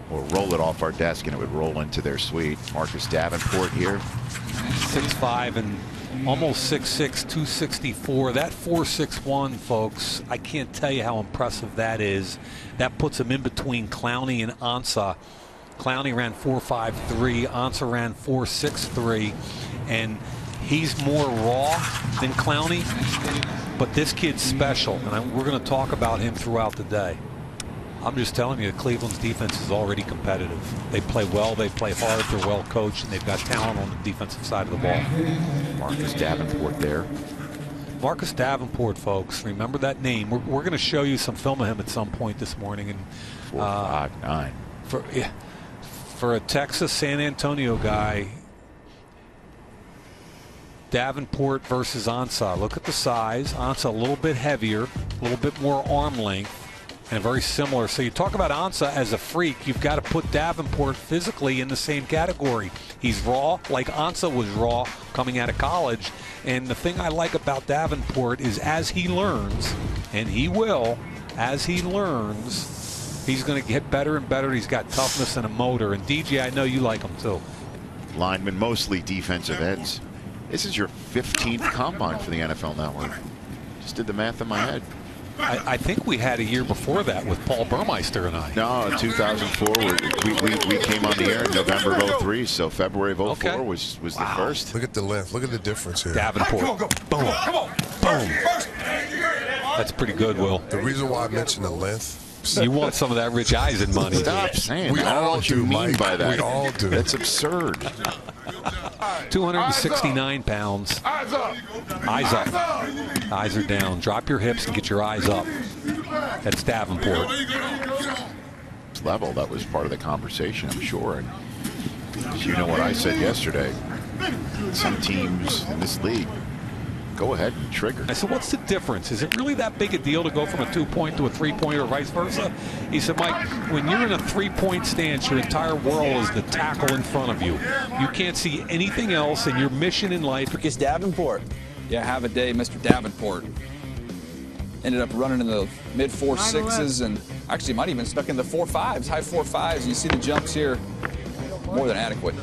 or roll it off our desk and it would roll into their suite. Marcus Davenport here. 6'5" and almost 6'6", 264. That 4.61, folks, I can't tell you how impressive that is. That puts him in between Clowney and Ansah. Clowney ran 4.53, Ansah ran 4.63, and he's more raw than Clowney, but this kid's special, and we're going to talk about him throughout the day. I'm just telling you, Cleveland's defense is already competitive. They play well, they play hard, they're well coached, and they've got talent on the defensive side of the ball. Marcus Davenport there. Marcus Davenport, folks, remember that name. We're going to show you some film of him at some point this morning. And 4.59. For a Texas San Antonio guy, Davenport versus Ansah. Look at the size. Ansah a little bit heavier, a little bit more arm length, and very similar. So you talk about Ansah as a freak, you've got to put Davenport physically in the same category. He's raw, like Ansah was raw coming out of college. And the thing I like about Davenport is as he learns, and he will, as he learns, he's going to get better and better. He's got toughness and a motor. And DJ, I know you like him too. Linemen, mostly defensive ends. This is your 15th combine for the NFL Network. Just did the math in my head. I think we had a year before that with Paul Burmeister and I. No, in 2004, we came on the air in November of 03, so February of 04 was the first. Look at the length. Look at the difference here. Davenport. Boom. Boom. That's pretty good, Will. The reason why I mentioned the length. You want some of that Rich Eisen money. Stop saying we that. I don't know what you mean by that. We all do. That's absurd. 269 pounds. Eyes up. Eyes are down. Drop your hips and get your eyes up. That's Davenport. It's level. That was part of the conversation, I'm sure. And you know what I said yesterday. Some teams in this league go ahead and trigger. I said, what's the difference? Is it really that big a deal to go from a 2-point to a 3-point or vice versa? He said, Mike, when you're in a 3-point stance, your entire world is the tackle in front of you. You can't see anything else, and your mission in life. Marcus Davenport. Yeah, have a day, Mr. Davenport. Ended up running in the mid 4.6s and actually might even stuck in the 4.5s, high 4.5s. You see the jumps here, more than adequate.